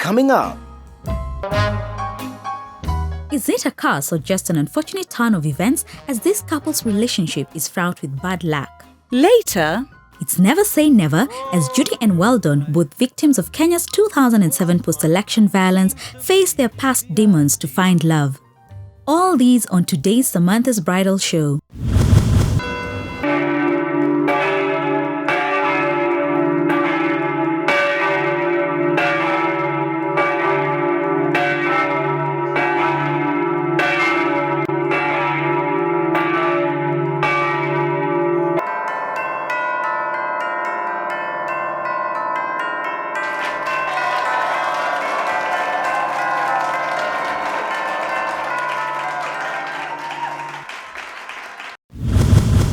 coming up. Is it a curse or just an unfortunate turn of events as this couple's relationship is fraught with bad luck? Later, it's never say never as Judy and Weldon, both victims of Kenya's 2007 post-election violence, face their past demons to find love. All these on today's Samantha's Bridal Show.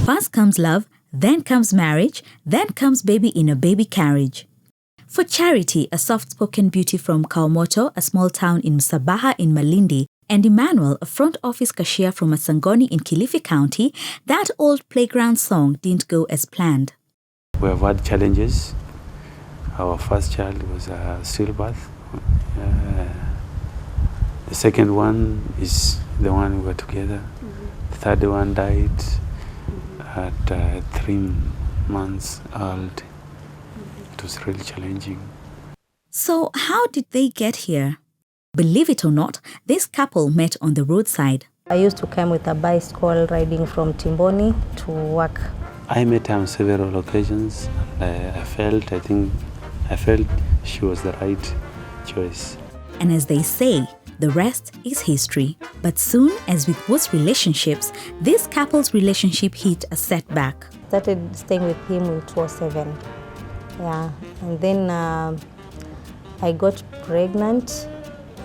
First comes love, then comes marriage, then comes baby in a baby carriage. For Charity, a soft-spoken beauty from Kaumoto, a small town in Msabaha in Malindi, and Emmanuel, a front office cashier from Masangoni in Kilifi County, that old playground song didn't go as planned. We have had challenges. Our first child was a stillbirth. The second one is the one we were together. The third one died at 3 months old. It was really challenging. So how did they get here? Believe it or not, this couple met on the roadside. I used to come with a bicycle riding from Timboni to work. I met her on several occasions and I felt she was the right choice. And as they say, the rest is history. But soon, as with most relationships, this couple's relationship hit a setback. Started staying with him in 2007. Yeah, and then I got pregnant,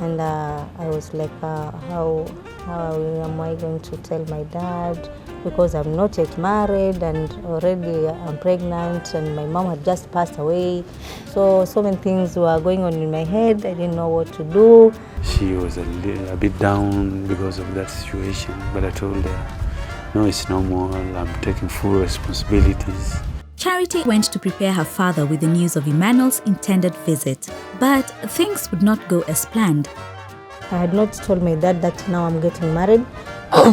and I was like, how am I going to tell my dad? Because I'm not yet married and already I'm pregnant and my mom had just passed away. So many things were going on in my head. I didn't know what to do. She was a bit down because of that situation, but I told her, no, it's normal. I'm taking full responsibilities. Charity went to prepare her father with the news of Emmanuel's intended visit. But things would not go as planned. I had not told my dad that now I'm getting married.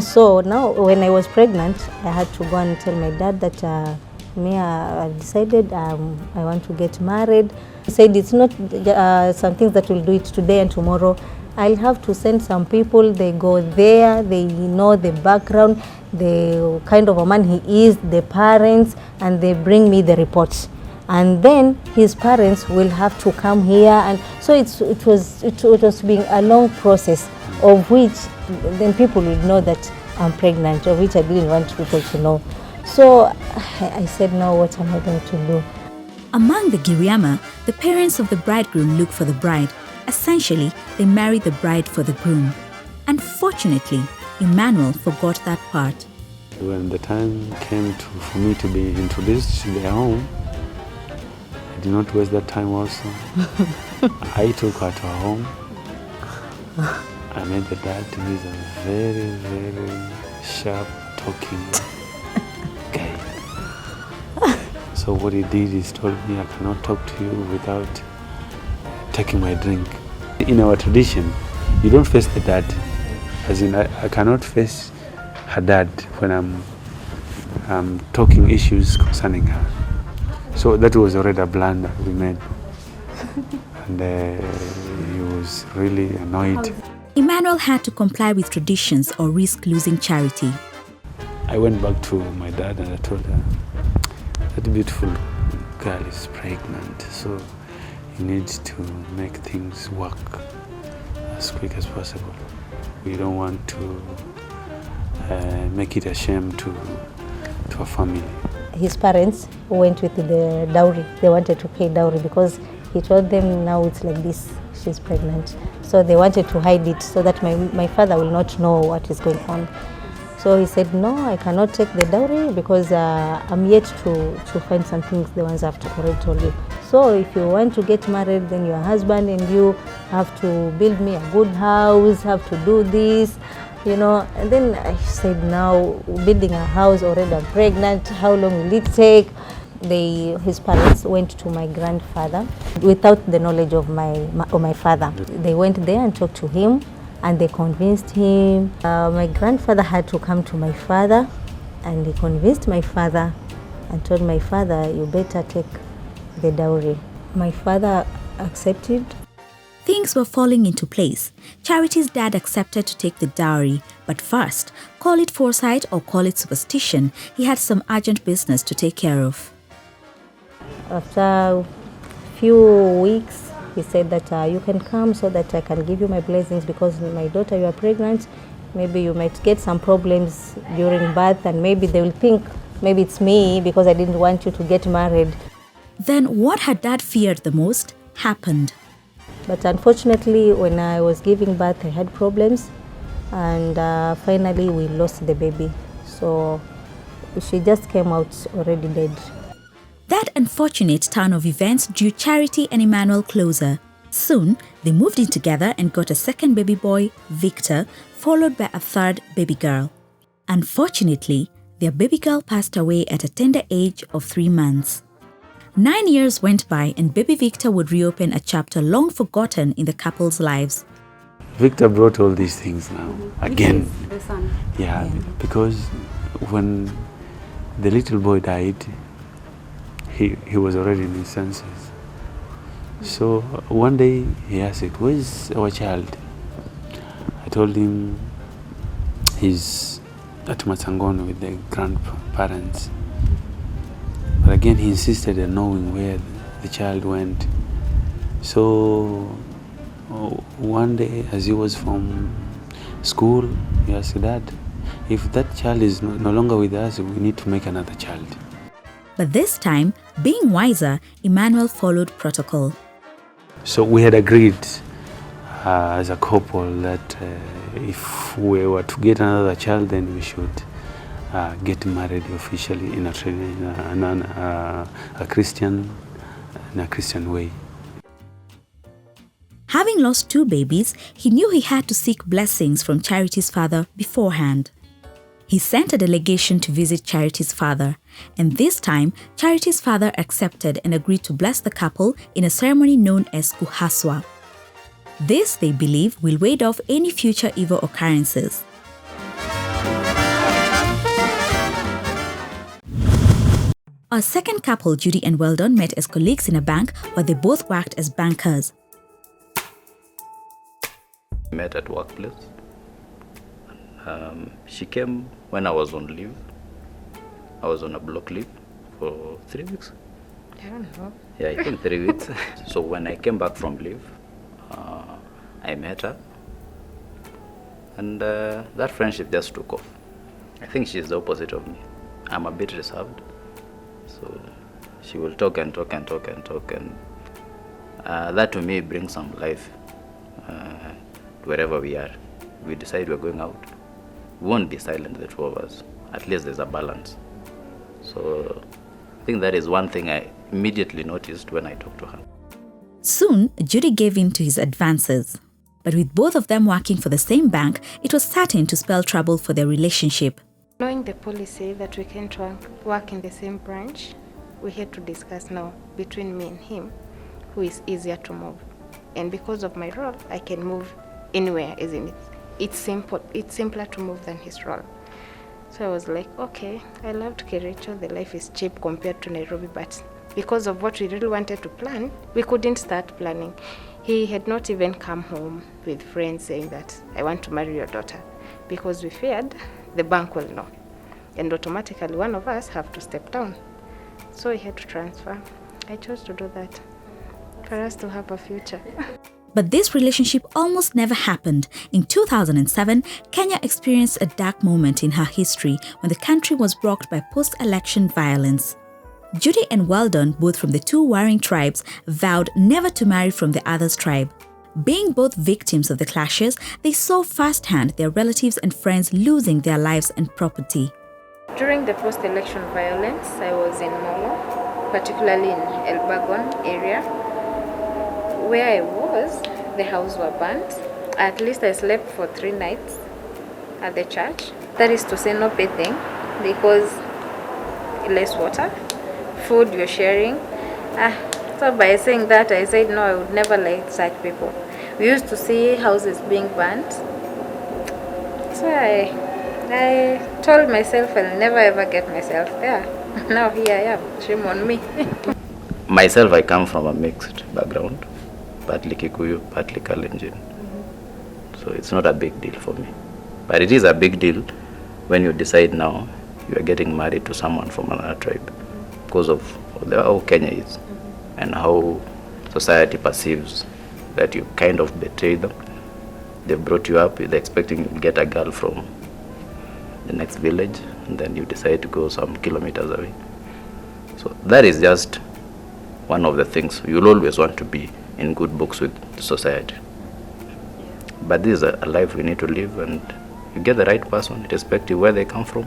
So now when I was pregnant, I had to go and tell my dad that I've decided I want to get married. He said it's not some things that we'll do it today and tomorrow. I'll have to send some people. They go there, they know the background, the kind of a man he is, the parents, and they bring me the reports. And then his parents will have to come here, and so it was being a long process, of which then people will know that I'm pregnant, of which I didn't want people to know. So I said, no, what am I going to do? Among the Giriama, the parents of the bridegroom look for the bride. Essentially, they marry the bride for the groom. Unfortunately, Emmanuel forgot that part. When the time came for me to be introduced to their home, I did not waste that time also. I took her to her home. I met the dad, who is a very, very sharp talking guy. So what he did is told me I cannot talk to you without taking my drink. In our tradition, you don't face the dad. As in, I cannot face her dad when I'm talking issues concerning her. So that was already a blunder we made. And he was really annoyed. Emmanuel had to comply with traditions or risk losing Charity. I went back to my dad and I told her, that beautiful girl is pregnant, so you need to make things work as quick as possible. We don't want to make it a shame to a family. His parents went with the dowry. They wanted to pay dowry because he told them now it's like this, she's pregnant. So they wanted to hide it so that my father will not know what is going on. So he said, no, I cannot take the dowry because I'm yet to find some things, the ones I've already told you. So if you want to get married, then your husband and you have to build me a good house, have to do this, you know. And then I said, now building a house, already I'm pregnant, how long will it take? his parents went to my grandfather without the knowledge of my father. They went there and talked to him, and they convinced him. My grandfather had to come to my father, and he convinced my father and told my father, you better take the dowry. My father accepted. Things were falling into place. Charity's dad accepted to take the dowry, but first, call it foresight or call it superstition, he had some urgent business to take care of. After a few weeks, he said that you can come so that I can give you my blessings, because my daughter, you are pregnant. Maybe you might get some problems during birth, and maybe they will think maybe it's me because I didn't want you to get married. Then what had dad feared the most happened. But unfortunately, when I was giving birth, I had problems, and finally we lost the baby. So she just came out already dead. That unfortunate turn of events drew Charity and Emmanuel closer. Soon, they moved in together and got a second baby boy, Victor, followed by a third baby girl. Unfortunately, their baby girl passed away at a tender age of 3 months. 9 years went by and baby Victor would reopen a chapter long forgotten in the couple's lives. Victor brought all these things now again. Which is the son. Yeah, because when the little boy died, he was already in his senses. So one day he asked, where's our child? I told him he's at Matsangono with the grandparents. But again, he insisted on knowing where the child went. So one day, as he was from school, he asked, Dad, if that child is no longer with us, we need to make another child. But this time, being wiser, Emmanuel followed protocol. So we had agreed as a couple that if we were to get another child, then we should get married officially in a Christian way. Having lost 2 babies, he knew he had to seek blessings from Charity's father beforehand. He sent a delegation to visit Charity's father, and this time, Charity's father accepted and agreed to bless the couple in a ceremony known as Kuhaswa. This, they believe, will ward off any future evil occurrences. Our second couple, Judy and Weldon, met as colleagues in a bank where they both worked as bankers. Met at workplace. She came when I was on leave. I was on a block leave for 3 weeks. I don't know. Yeah, I think 3 weeks. So when I came back from leave, I met her. And that friendship just took off. I think she's the opposite of me. I'm a bit reserved. So she will talk and talk and talk and talk. And that to me brings some life to wherever we are. We decide we're going out. We won't be silent, the 2 of us. At least there's a balance. So I think that is one thing I immediately noticed when I talked to her. Soon, Judy gave in to his advances. But with both of them working for the same bank, it was certain to spell trouble for their relationship. Knowing the policy that we can't work in the same branch, we had to discuss now between me and him who is easier to move. And because of my role, I can move anywhere, isn't it? It's simpler to move than his role. So I was like, okay, I loved Kericho, the life is cheap compared to Nairobi, but because of what we really wanted to plan, we couldn't start planning. He had not even come home with friends saying that, I want to marry your daughter, because we feared the bank will know. And automatically one of us have to step down. So he had to transfer. I chose to do that for us to have a future. But this relationship almost never happened. In 2007, Kenya experienced a dark moment in her history when the country was rocked by post-election violence. Judy and Weldon, both from the 2 warring tribes, vowed never to marry from the other's tribe. Being both victims of the clashes, they saw firsthand their relatives and friends losing their lives and property. During the post-election violence, I was in Molo, particularly in Elbagon area. Where I was, the houses were burnt. At least I slept for 3 nights at the church. That is to say, no bathing because less water, food you're sharing. So by saying that, I said no, I would never like such people. We used to see houses being burnt. So I told myself I'll never ever get myself there. Now here I am. Shame on me. Myself, I come from a mixed background, partly Kikuyu, partly Kalenjin. So it's not a big deal for me. But it is a big deal when you decide now you are getting married to someone from another tribe because of how Kenya is and how society perceives that you kind of betray them. They've brought you up, they're expecting you to get a girl from the next village, and then you decide to go some kilometers away. So that is just one of the things. You'll always want to be in good books with society. But this is a life we need to live, and you get the right person, irrespective of where they come from,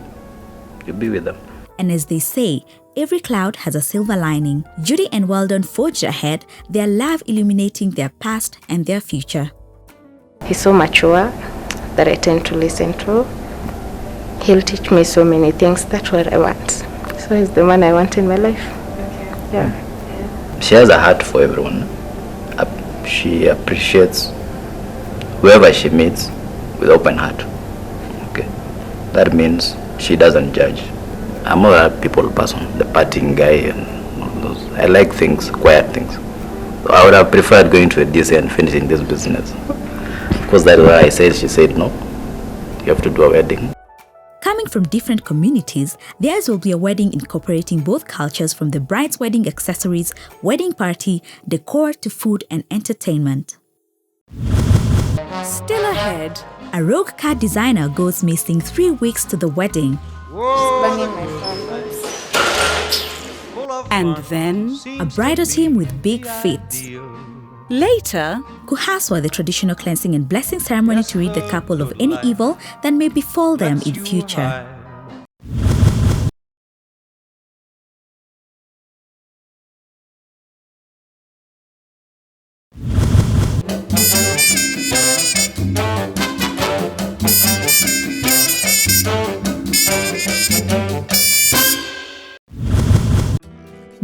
you be with them. And as they say, every cloud has a silver lining. Judy and Weldon forged ahead, their love illuminating their past and their future. He's so mature that I tend to listen to. He'll teach me so many things. That's what I want. So he's the man I want in my life. Yeah. She has a heart for everyone. She appreciates whoever she meets with open heart. Okay, that means she doesn't judge. I'm not a people person, the partying guy and all those. I like things, quiet things. So I would have preferred going to a DC and finishing this business. Because that's why I said, she said no, you have to do a wedding. Coming from different communities, theirs will be a wedding incorporating both cultures, from the bride's wedding accessories, wedding party, decor to food and entertainment. Still ahead, a rogue car designer goes missing 3 weeks to the wedding. And then, A bridal team with big feet. later, Kuhaswa, the traditional cleansing and blessing ceremony to rid the couple of any evil that may befall them in future.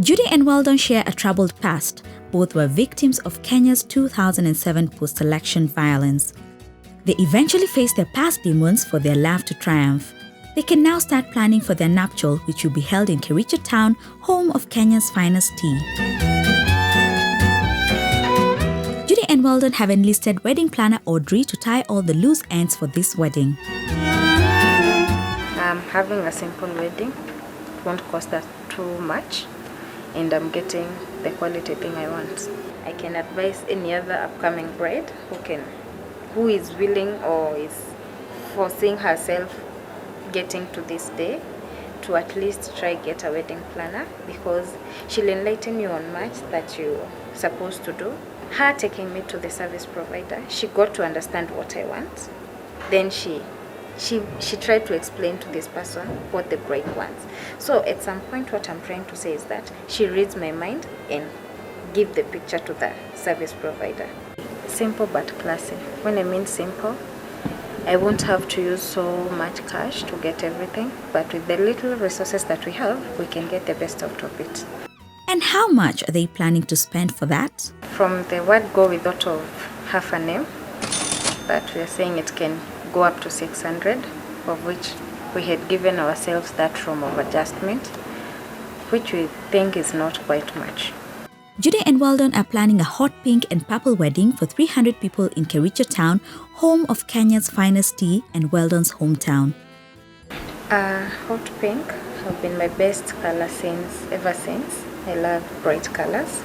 Judy and Weldon share a troubled past. Both were victims of Kenya's 2007 post-election violence. They eventually faced their past demons for their love to triumph. They can now start planning for their nuptial, which will be held in Kericho town, home of Kenya's finest tea. Judy and Weldon have enlisted wedding planner Audrey to tie all the loose ends for this wedding. I'm having a simple wedding. It won't cost us too much. And I'm getting the quality thing I want. I can advise any other upcoming bride who is willing or is foreseeing herself getting to this day to at least try get a wedding planner, because she'll enlighten you on much that you're supposed to do. Her taking me to the service provider, she got to understand what I want. Then she tried to explain to this person what the bride wants. So at some point, what I'm trying to say is that she reads my mind and give the picture to the service provider. Simple but classy. When I mean simple, I won't have to use so much cash to get everything, but with the little resources that we have, we can get the best out of it. And how much are they planning to spend for that? From the word go, we thought of half a name, but we are saying it can go up to 600, of which we had given ourselves that room of adjustment, which we think is not quite much. Judy and Weldon are planning a hot pink and purple wedding for 300 people in Kericho town, home of Kenya's finest tea and Weldon's hometown. Hot pink have been my best color ever since. I love bright colors.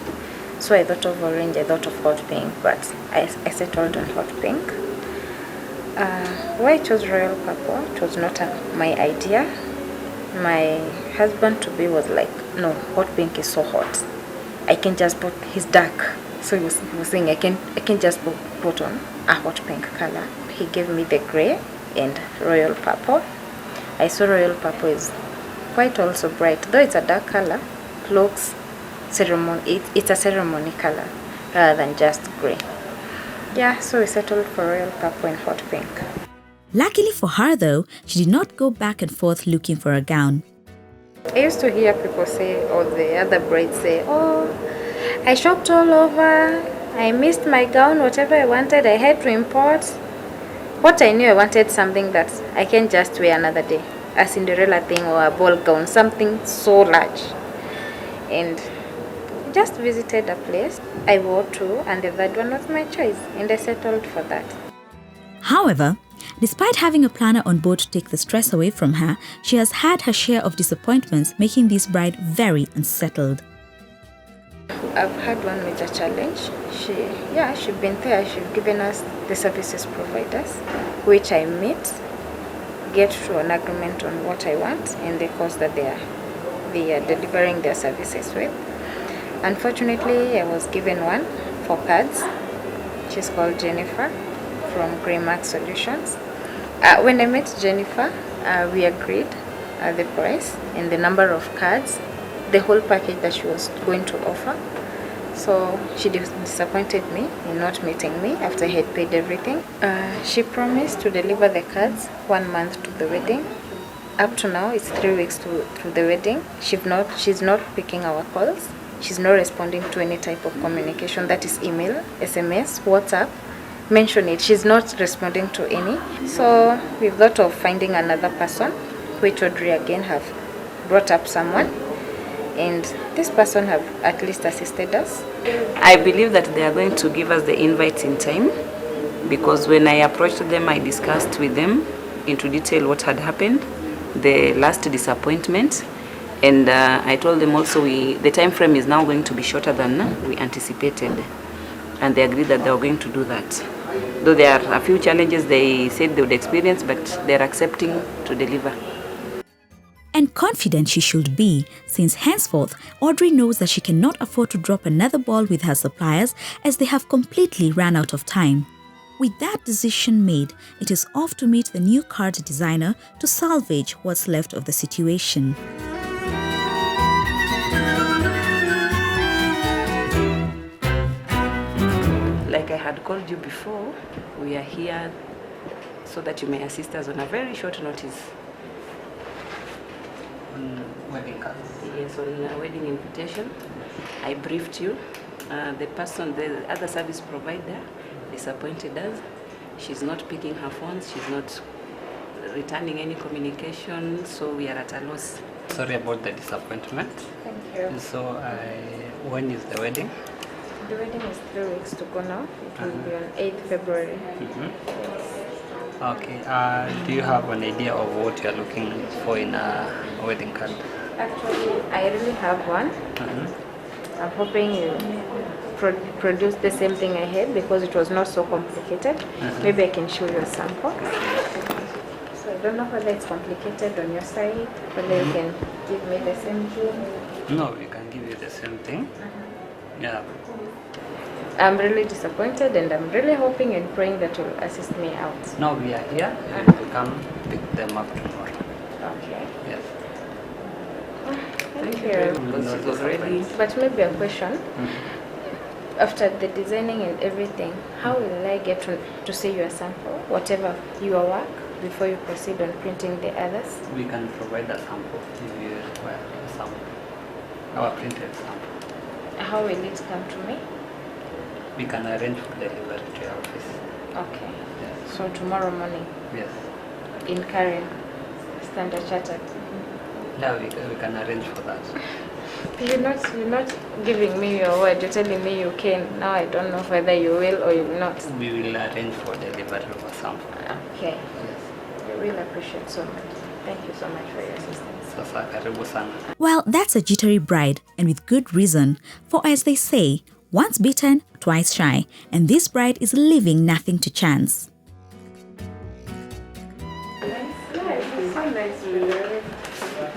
So I thought of orange, I thought of hot pink, but I settled on hot pink. Why I chose royal purple, it was not my idea. My husband-to-be was like, no, hot pink is so hot. I can just put, he's dark. So he was saying, I can just put on a hot pink color. He gave me the gray and royal purple. I saw royal purple is quite also bright. Though it's a dark color, it looks it's a ceremony color rather than just gray. Yeah, so we settled for royal purple and hot pink. Luckily for her though, she did not go back and forth looking for a gown. I used to hear people say, or the other brides say, oh, I shopped all over, I missed my gown, whatever I wanted, I had to import. What I knew, I wanted something that I can just wear another day, a Cinderella thing or a ball gown, something so large. And just visited a place, I wore two, and the third one was my choice, and I settled for that. However, despite having a planner on board to take the stress away from her, she has had her share of disappointments, making this bride very unsettled. I've had one major challenge. She's been there. She's given us the services providers, which I meet, get to an agreement on what I want and the cost that they are delivering their services with. Unfortunately, I was given one for cards. She's called Jennifer from Greymark Solutions. When I met Jennifer, we agreed the price and the number of cards, the whole package that she was going to offer. So she disappointed me in not meeting me after I had paid everything. She promised to deliver the cards 1 month to the wedding. Up to now, it's 3 weeks to the wedding. She's not picking our calls. She's not responding to any type of communication, that is email, SMS, WhatsApp. Mention it. She's not responding to any. So we've thought of finding another person, which Audrey again have brought up someone. And this person have at least assisted us. I believe that they are going to give us the invites in time, because when I approached them, I discussed with them into detail what had happened, the last disappointment, and I told them also the time frame is now going to be shorter than we anticipated, and they agreed that they were going to do that. Though there are a few challenges they said they would experience, but they're accepting to deliver. And confident she should be, since henceforth Audrey knows that she cannot afford to drop another ball with her suppliers as they have completely run out of time. With that decision made, it is off to meet the new card designer to salvage what's left of the situation. Like I had called you before, we are here so that you may assist us on a very short notice. Wedding cards. Yes, on a wedding invitation. I briefed you. The other service provider disappointed us. She's not picking her phones. She's not returning any communication. So we are at a loss. Sorry about the disappointment. Thank you. So, when is the wedding? The wedding is 3 weeks to go now. It will be on 8th February. Okay. Do you have an idea of what you are looking for in a wedding card? Actually, I really have one. I'm hoping you produce the same thing I had because it was not so complicated. Maybe I can show you a sample. So I don't know whether it's complicated on your side, whether you can give me the same thing. No, we can give you the same thing. Yeah. I'm really disappointed and I'm really hoping and praying that you'll assist me out. No, we are here. You will come pick them up tomorrow. Okay. Yes. Thank you. Because it was ready. But maybe a question. After the designing and everything, how will I get to see your sample, whatever your work, before you proceed on printing the others? We can provide a sample if you require a sample. Our printed sample. How will it come to me? We can arrange for delivery to your office. Okay. Yes. So tomorrow morning Yes. in Karen, Standard Chartered. Yeah, we can arrange for that. You're not giving me your word. You're telling me you can. Now I don't know whether you will or you will not. We will arrange for delivery of a sample. Okay. Yes. I really appreciate so much. Thank you so much for your assistance. Sasa karibu sana. Well, that's a jittery bride, and with good reason, for as they say, once bitten, twice shy, and this bride is leaving nothing to chance.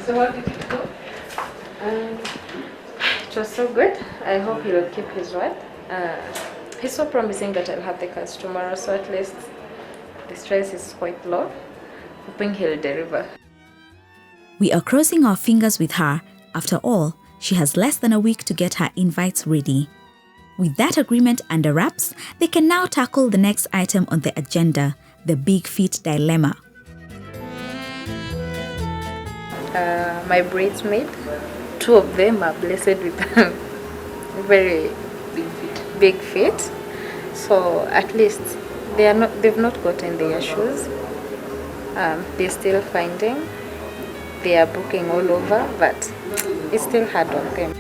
So how did it go? It was so good. I hope he will keep his word. He's so promising that I'll have the cards tomorrow, so at least the stress is quite low. Hoping he'll deliver. We are crossing our fingers with her. After all, she has less than a week to get her invites ready. With that agreement under wraps, they can now tackle the next item on the agenda, the big feet dilemma. my bridesmaid. 2 of them are blessed with very big feet, so at least they've not gotten their shoes. They're still finding, they are booking all over, but it's still hard on them.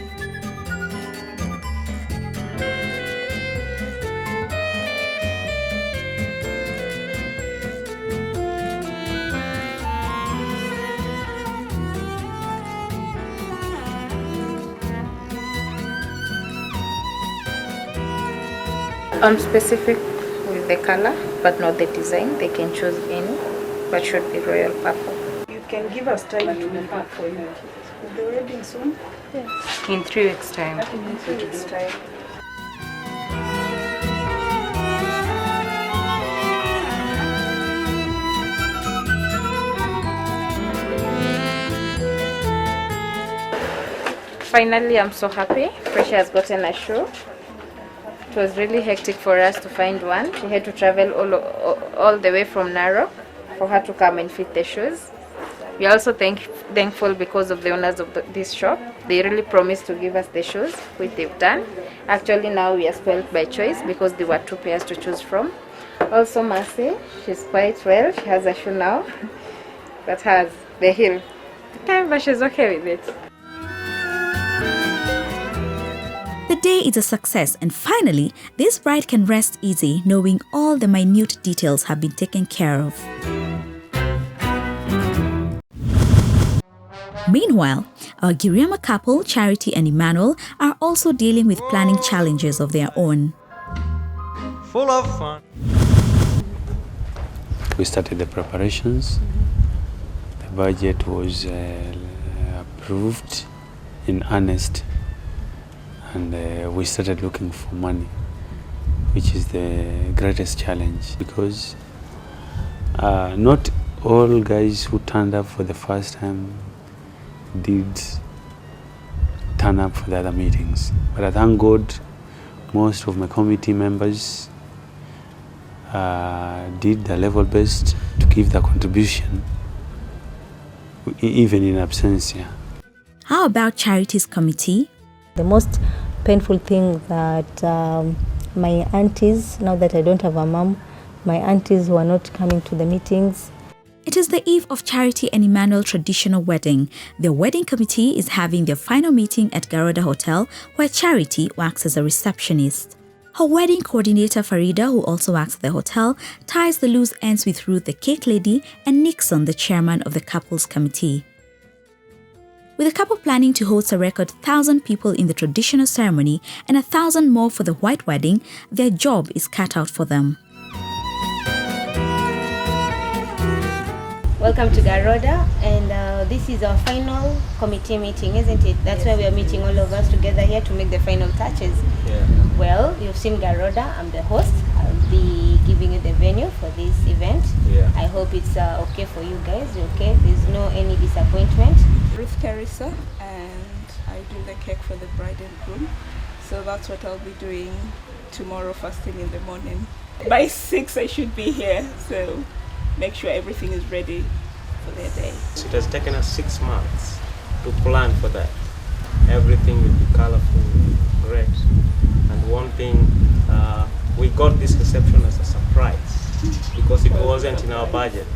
I'm specific with the color, but not the design. They can choose any, but should be royal purple. You can give us time to pack for you. Is the wedding soon? Yes. In 3 weeks' time. In 3 weeks' time. Finally, I'm so happy. Precious has gotten a shoe. It was really hectic for us to find one. She had to travel all the way from Narok for her to come and fit the shoes. We are also thankful because of the owners of this shop. They really promised to give us the shoes, which they've done. Actually, now we are spoiled by choice because there were 2 pairs to choose from. Also, Mercy, she's quite well. She has a shoe now that has the heel. But she's okay with it. The day is a success, and finally, this bride can rest easy knowing all the minute details have been taken care of. Meanwhile, our Giriama couple, Charity and Emmanuel, are also dealing with planning challenges of their own. Full of fun. We started the preparations. The budget was approved in earnest, and we started looking for money, which is the greatest challenge, because not all guys who turned up for the first time did turn up for the other meetings. But I thank God most of my committee members did their level best to give their contribution, even in absentia. How about Charity's committee? The most painful thing that my aunties, now that I don't have a mom, my aunties were not coming to the meetings. It is the eve of Charity and Emmanuel traditional wedding. The wedding committee is having their final meeting at Garuda Hotel, where Charity works as a receptionist. Her wedding coordinator Farida, who also works at the hotel, ties the loose ends with Ruth, the cake lady, and Nixon, the chairman of the couple's committee. With the couple planning to host a record 1,000 people in the traditional ceremony and 1,000 more for the white wedding, their job is cut out for them. Welcome to Garuda, and this is our final committee meeting, isn't it? That's why we are meeting all of us together here to make the final touches. Yeah. Well, you've seen Garuda. I'm the host. I'll be giving you the venue for this event. Yeah. I hope it's okay for you guys. Okay, there's no any disappointment. Ruth Teresa, and I do the cake for the bride and groom. So that's what I'll be doing tomorrow first thing in the morning. By 6 I should be here, so make sure everything is ready for their day. So it has taken us 6 months to plan for that. Everything will be colorful, great. And one thing, we got this reception as a surprise because it wasn't in our budget.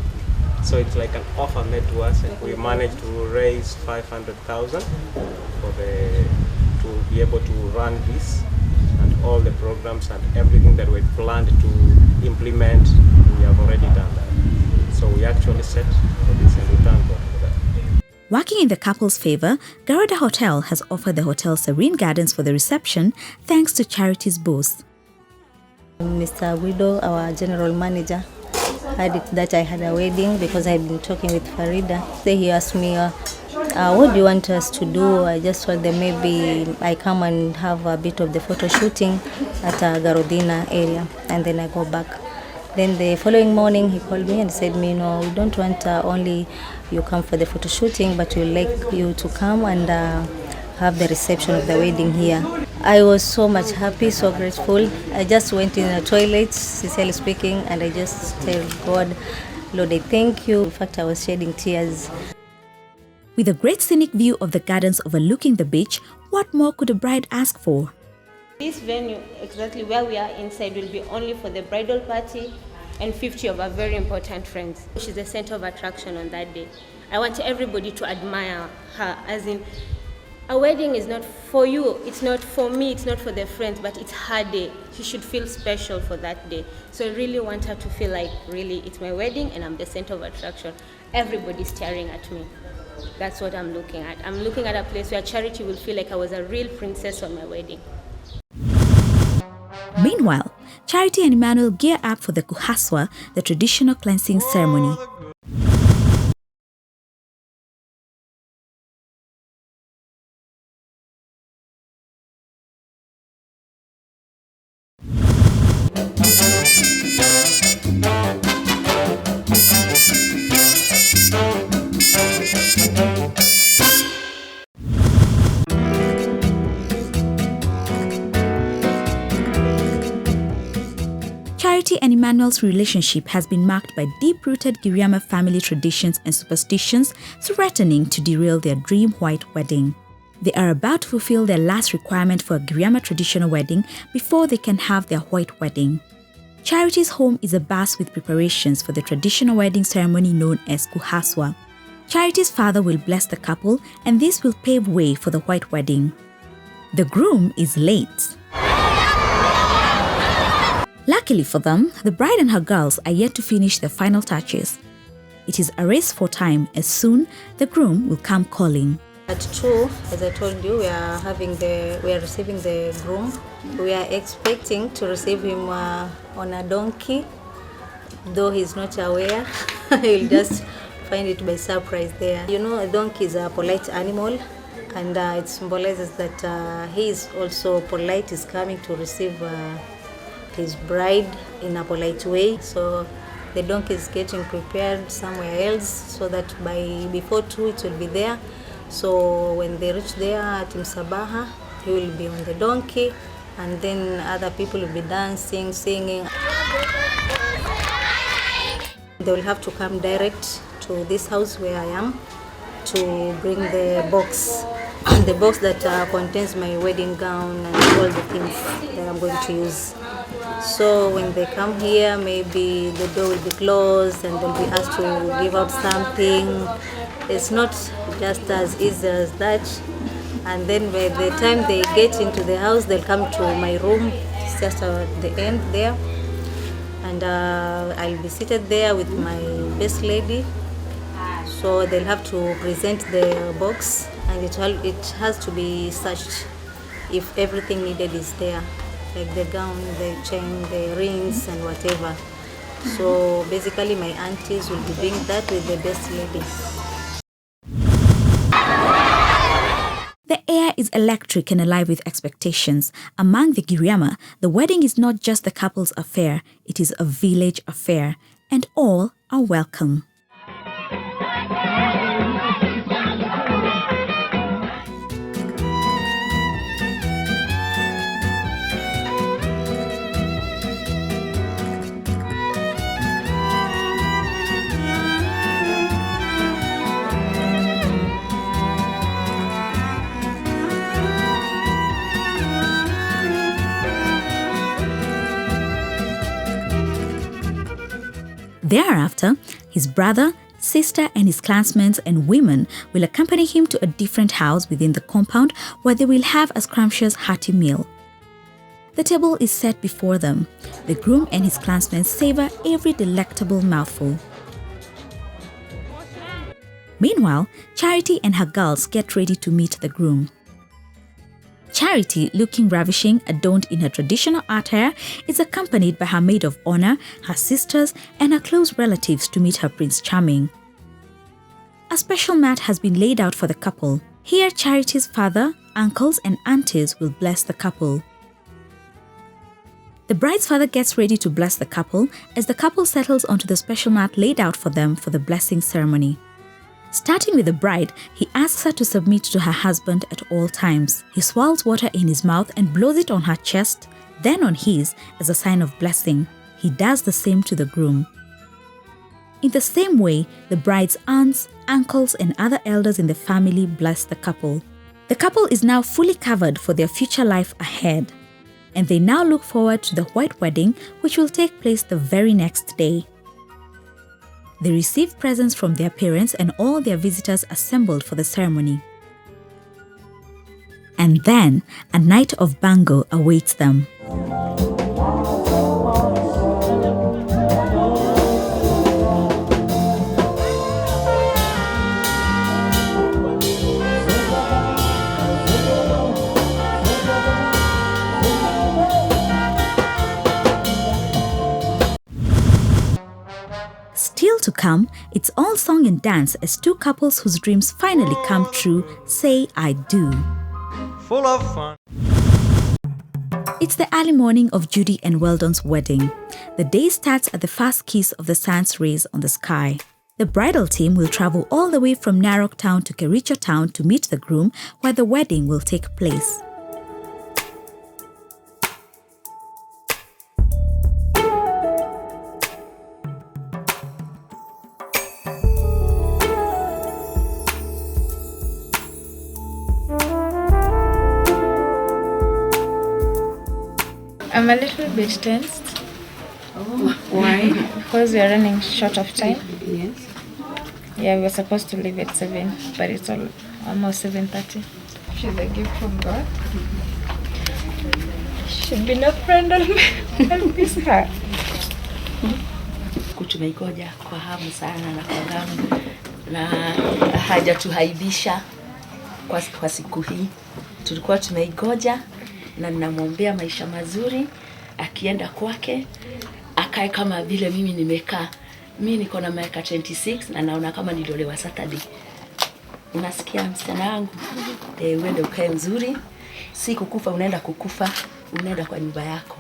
So it's like an offer made to us, and we managed to raise 500,000 to be able to run this, and all the programs and everything that we planned to implement, we have already done that. So we actually set for this, and we thank God for that. Working in the couple's favor, Garuda Hotel has offered the hotel serene gardens for the reception thanks to Charity's booth. Mr. Guido, our general manager, heard it that I had a wedding because I had been talking with Farida. So he asked me, what do you want us to do? I just told them maybe I come and have a bit of the photo shooting at Garudina area, and then I go back. Then the following morning he called me and said, we don't want only you come for the photo shooting, but we'd like you to come and have the reception of the wedding here. I was so much happy, so grateful. I just went in the toilet, sincerely speaking, and I just tell God, Lord, I thank you. In fact, I was shedding tears. With a great scenic view of the gardens overlooking the beach, what more could a bride ask for? This venue, exactly where we are inside, will be only for the bridal party and 50 of our very important friends. She's the center of attraction on that day. I want everybody to admire her, as in, a wedding is not for you, it's not for me, it's not for the friends, but it's her day. She should feel special for that day. So I really want her to feel like, really, it's my wedding and I'm the center of attraction. Everybody's staring at me. That's what I'm looking at. I'm looking at a place where Charity will feel like I was a real princess on my wedding. Meanwhile, Charity and Emmanuel gear up for the kuhaswa, the traditional cleansing ceremony. Charity and Emmanuel's relationship has been marked by deep-rooted Giriama family traditions and superstitions threatening to derail their dream white wedding. They are about to fulfill their last requirement for a Giriama traditional wedding before they can have their white wedding. Charity's home is abuzz with preparations for the traditional wedding ceremony known as kuhaswa. Charity's father will bless the couple, and this will pave way for the white wedding. The groom is late. Luckily for them, the bride and her girls are yet to finish their final touches. It is a race for time, as soon the groom will come calling. At 2, as I told you, we are receiving the groom. We are expecting to receive him on a donkey, though he's not aware. He'll just find it by surprise there. You know, a donkey is a polite animal, and it symbolizes that he is also polite. He's coming to receive his bride in a polite way. So the donkey is getting prepared somewhere else so that before 2 it will be there. So when they reach there at Msabaha, he will be on the donkey, and then other people will be dancing, singing. They will have to come direct to this house where I am to bring the box. The box that contains my wedding gown and all the things that I'm going to use. So when they come here, maybe the door will be closed and they'll be asked to give out something. It's not just as easy as that. And then by the time they get into the house, they'll come to my room. It's just at the end there. And I'll be seated there with my best lady. So they'll have to present the box, and it has to be searched if everything needed is there, like the gown, the chain, the rings, and whatever. So basically my aunties will be doing that with the best lady. The air is electric and alive with expectations. Among the Giriama, the wedding is not just the couple's affair, it is a village affair, and all are welcome. Thereafter, his brother, sister, and his clansmen and women will accompany him to a different house within the compound where they will have a scrumptious hearty meal. The table is set before them. The groom and his clansmen savor every delectable mouthful. Meanwhile, Charity and her girls get ready to meet the groom. Charity, looking ravishing, adorned in her traditional attire, is accompanied by her maid of honor, her sisters, and her close relatives to meet her Prince Charming. A special mat has been laid out for the couple. Here, Charity's father, uncles, and aunties will bless the couple. The bride's father gets ready to bless the couple as the couple settles onto the special mat laid out for them for the blessing ceremony. Starting with the bride, he asks her to submit to her husband at all times. He swirls water in his mouth and blows it on her chest, then on his, as a sign of blessing. He does the same to the groom. In the same way, the bride's aunts, uncles, and other elders in the family bless the couple. The couple is now fully covered for their future life ahead, and they now look forward to the white wedding, which will take place the very next day. They receive presents from their parents and all their visitors assembled for the ceremony. And then, a night of bango awaits them. Still to come, it's all song and dance as two couples whose dreams finally come true say I do. Full of fun. It's the early morning of Judy and Weldon's wedding. The day starts at the first kiss of the sun's rays on the sky. The bridal team will travel all the way from Narok town to Kericho town to meet the groom where the wedding will take place. I'm a little bit tensed. Oh, why? Because we are running short of time. Yes. Yeah, we were supposed to leave at 7, but it's almost 7:30. She's a gift from God. She'd be no friend of me. I miss her. Tumeigoja kwa hamu sana na kwa hamu na hajatuhaibisha kwa siku hii. Tulikuwa tumeigoja na ninamwombea maisha mazuri, akienda kwake akae kama vile mimi nimekaa. Mimi niko na miaka 26 na naona kama niliolewa Saturday. Unasikia msichana wangu? Uende ukae mzuri. Si kukufa unaenda kukufa, unaenda kwa nyumba yako.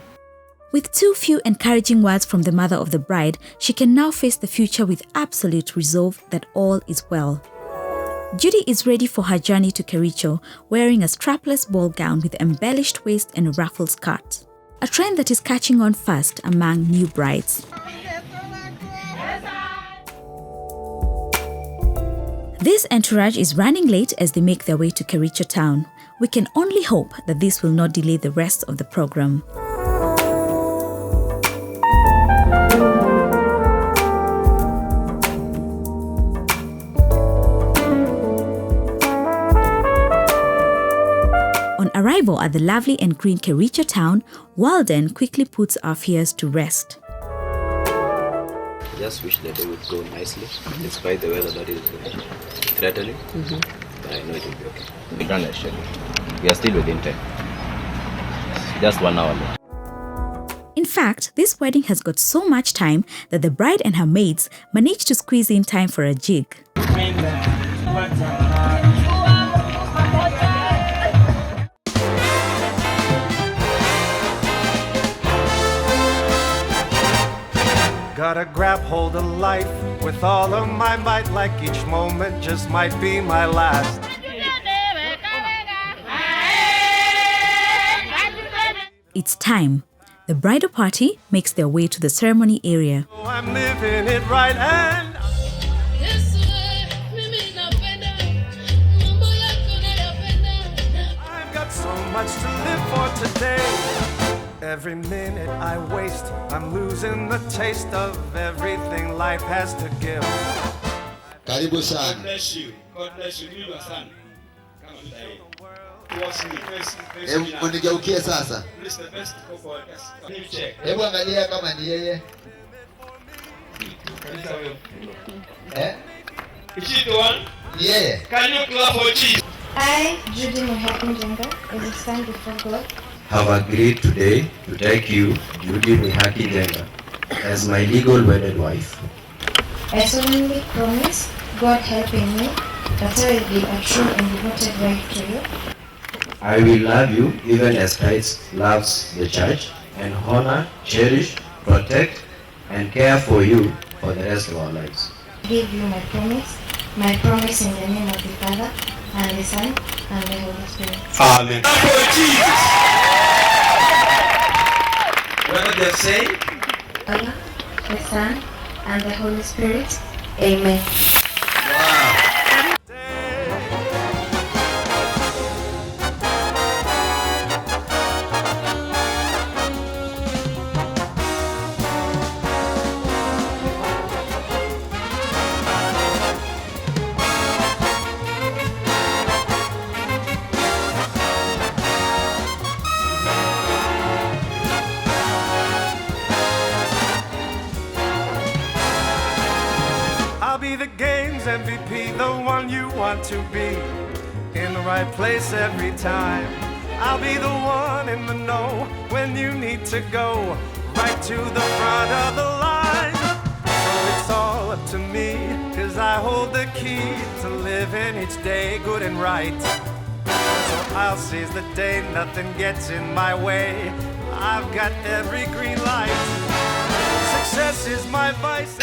With too few encouraging words from the mother of the bride, she can now face the future with absolute resolve that all is well. Judy is ready for her journey to Kericho, wearing a strapless ball gown with embellished waist and ruffled skirt, a trend that is catching on fast among new brides. This entourage is running late as they make their way to Kericho town. We can only hope that this will not delay the rest of the program. On arrival at the lovely and green Kericho town, Walden quickly puts our fears to rest. Just wish the day would go nicely, despite the weather that is threatening. But I know it will be okay. We run a schedule. We are still within time. Just 1 hour left. In fact, this wedding has got so much time that the bride and her maids managed to squeeze in time for a jig. Gotta grab hold of life with all of my might, like each moment just might be my last. It's time. The bridal party makes their way to the ceremony area. Oh, I'm living it right and I've got so much to live for today. Every minute I waste, I'm losing the taste of everything life has to give. Karibu sana. God bless you. God bless you. Mimi sana. Kama mdai. Hebu unigeukie sasa. Hebu angalia kama ni yeye. Is she the one? Ni yeye. Can you clap for Jesus? I, Judy Muhakinjenga, as a son before God, have agreed today to take you, Judy Muhakinjenga, as my legal wedded wife. I solemnly promise, God helping me, that I will be a true and devoted wife to you. I will love you even as Christ loves the church, and honor, cherish, protect, and care for you for the rest of our lives. I give you my promise in the name of the Father, and the Son, and the Holy Spirit. Amen. What did they say? Allah, the Son, and the Holy Spirit. Amen. I'll be the game's MVP, the one you want to be. In the right place every time. I'll be the one in the know when you need to go right to the front of the line. So it's all up to me, 'cause I hold the key to living each day good and right. So I'll seize the day, nothing gets in my way. I've got every green light. Success is my vice.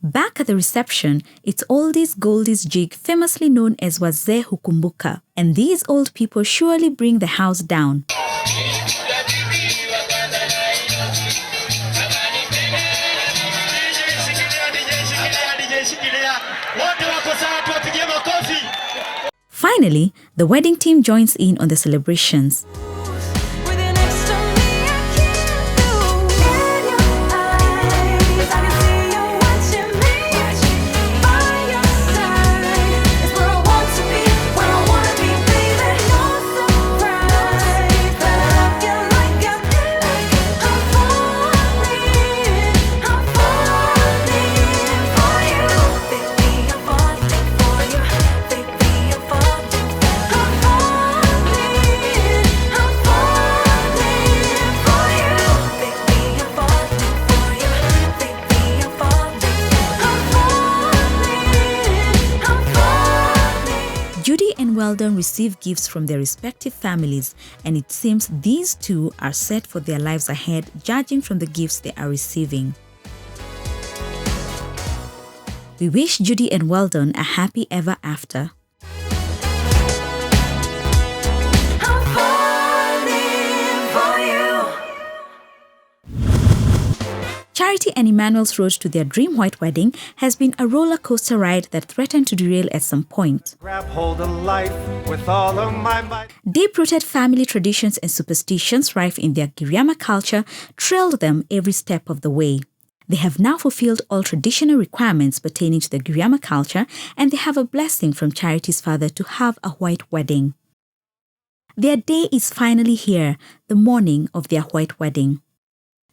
Back at the reception, it's oldies goldies jig famously known as Wazee Hukumbuka, and these old people surely bring the house down. Finally, the wedding team joins in on the celebrations. Weldon receive gifts from their respective families, and it seems these two are set for their lives ahead, judging from the gifts they are receiving. We wish Judy and Weldon a happy ever after. Charity and Emmanuel's road to their dream white wedding has been a roller coaster ride that threatened to derail at some point. Grab hold of life with all of my might. Deep-rooted family traditions and superstitions rife in their Giriama culture trailed them every step of the way. They have now fulfilled all traditional requirements pertaining to the Giriama culture, and they have a blessing from Charity's father to have a white wedding. Their day is finally here, the morning of their white wedding.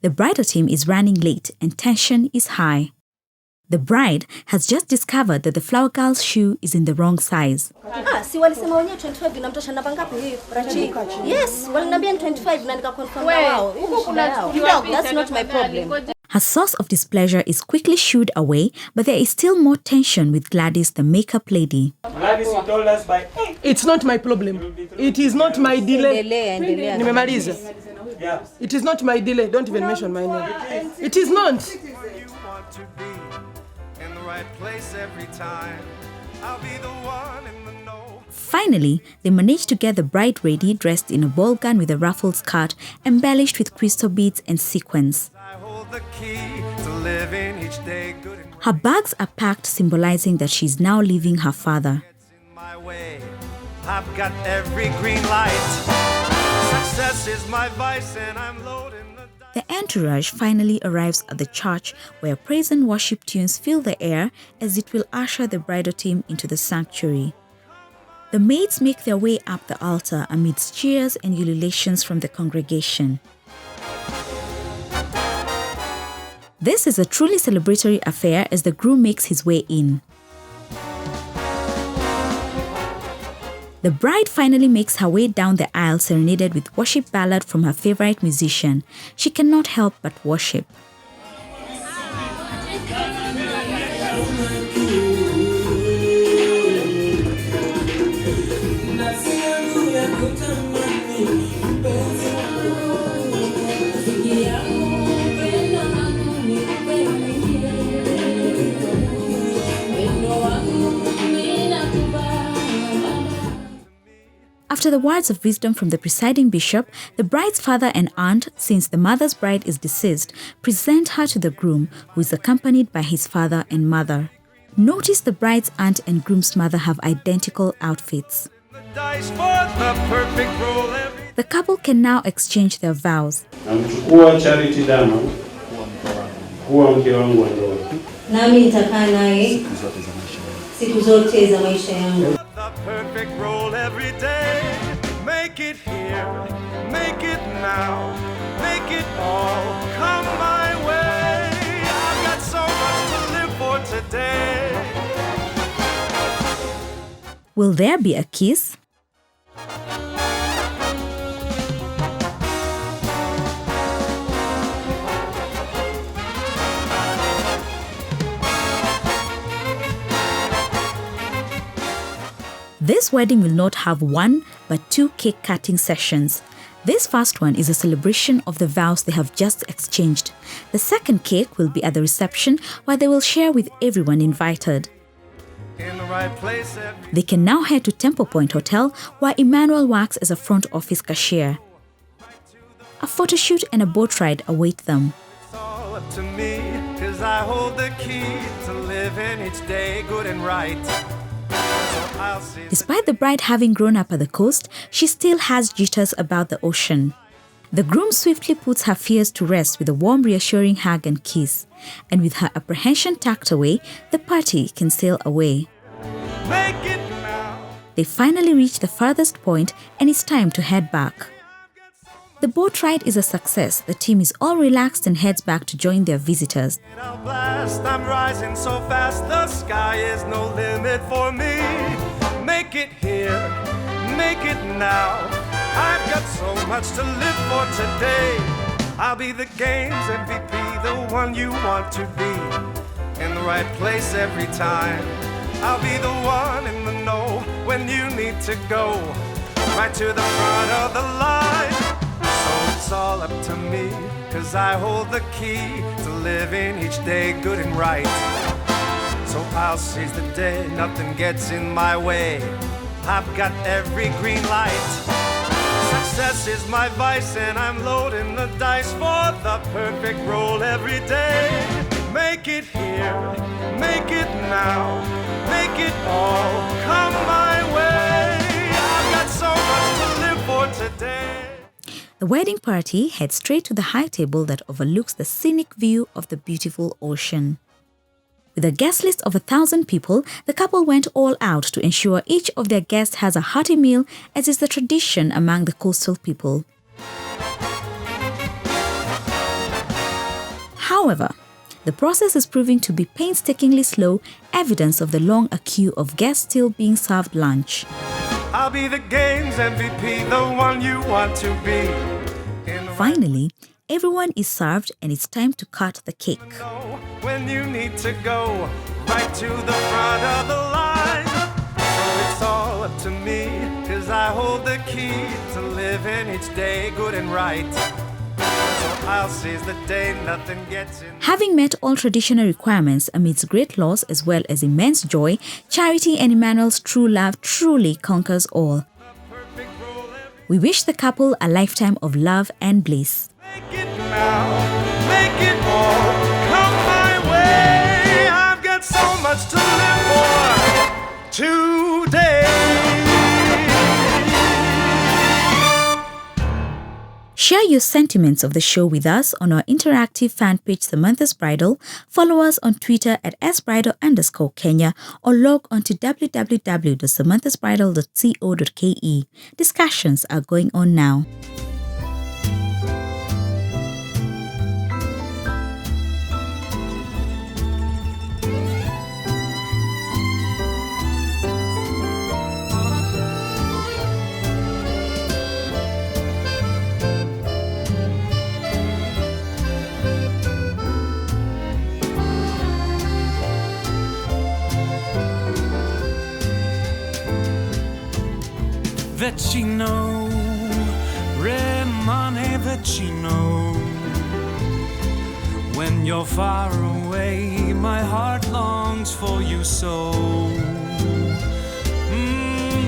The bridal team is running late and tension is high. The bride has just discovered that the flower girl's shoe is in the wrong size. Si walisema wenyewe 25 inamtosha namba ngapi hii? Rachi. Yes, waliniambia 25 na nikakonfirm na wao. Huko kuna that's not my problem. Her source of displeasure is quickly shooed away, but there is still more tension with Gladys, the makeup lady. Gladys, you told us by... It's not my problem. It is not my delay. Nimemaliza. Yeah. It is not my delay. Don't even mention my name. It is not. Finally, they managed to get the bride ready, dressed in a ball gown with a ruffled skirt, embellished with crystal beads and sequins. Her bags are packed, symbolizing that she's now leaving her father. I've got every green light. Success is my vice and I'm loading the entourage finally arrives at the church, where praise and worship tunes fill the air as it will usher the bridal team into the sanctuary. The maids make their way up the altar amidst cheers and ululations from the congregation. This is a truly celebratory affair as the groom makes his way in. The bride finally makes her way down the aisle, serenaded with worship ballad from her favorite musician. She cannot help but worship. After the words of wisdom from the presiding bishop, the bride's father and aunt, since the mother's bride is deceased, present her to the groom, who is accompanied by his father and mother. Notice the bride's aunt and groom's mother have identical outfits. The couple can now exchange their vows. Namchukua Charity Diamond kuwa mke wangu wa ndoa. Nami nitakaa naye siku zote za maisha yangu. Perfect role every day. Make it here, make it now, make it all come my way. I've got so much to live for today. Will there be a kiss? This wedding will not have one but two cake cutting sessions. This first one is a celebration of the vows they have just exchanged. The second cake will be at the reception, where they will share with everyone invited. In the right place They can now head to Temple Point Hotel, where Emmanuel works as a front office cashier. A photo shoot and a boat ride await them. It's all up to me, 'cause I hold the key to living each day good and right. Despite the bride having grown up at the coast, she still has jitters about the ocean. The groom swiftly puts her fears to rest with a warm, reassuring hug and kiss. And with her apprehension tucked away, the party can sail away. They finally reach the farthest point, and it's time to head back. The boat ride is a success. The team is all relaxed and heads back to join their visitors. I'm rising so fast, the sky is no limit for me. Make it here, make it now. I've got so much to live for today. I'll be the game's MVP, the one you want to be. In the right place every time. I'll be the one in the know when you need to go. Right to the front of the line. So it's all up to me, 'cause I hold the key to living each day good and right. So I'll seize the day, nothing gets in my way. I've got every green light. Success is my vice, and I'm loading the dice for the perfect role every day. Make it here, make it now, make it all come my way. I've got so much to live for today. The wedding party heads straight to the high table that overlooks the scenic view of the beautiful ocean. With a guest list of 1,000 people, the couple went all out to ensure each of their guests has a hearty meal, as is the tradition among the coastal people. However, the process is proving to be painstakingly slow, evidence of the long queue of guests still being served lunch. I'll be the game's MVP, the one you want to be. Finally, everyone is served and it's time to cut the cake. When you need to go right to the front of the line. So it's all up to me, 'cause I hold the key to living each day good and right. So I'll seize the day, nothing gets in. Having met all traditional requirements amidst great loss as well as immense joy, Charity and Emmanuel's true love truly conquers all. We wish the couple a lifetime of love and bliss. Now, make it all come my way. I've got so much to live for today. Share your sentiments of the show with us on our interactive fan page Samantha's Bridal. Follow us on Twitter at @sbridal_Kenya or log on to www.samanthasbridal.co.ke. Discussions are going on now. Vicino, Remane Vicino. When you're far away, my heart longs for you so.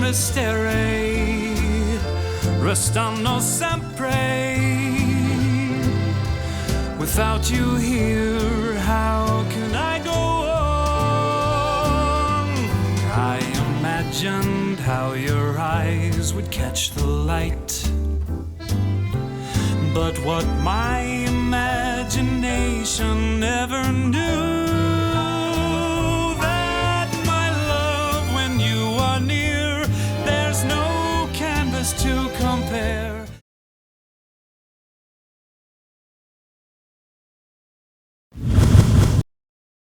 Restere, Restando sempre. Without you here, how can I go on? I imagined how your eyes would catch the light, but what my imagination never knew, that my love, when you are near, there's no canvas to cover.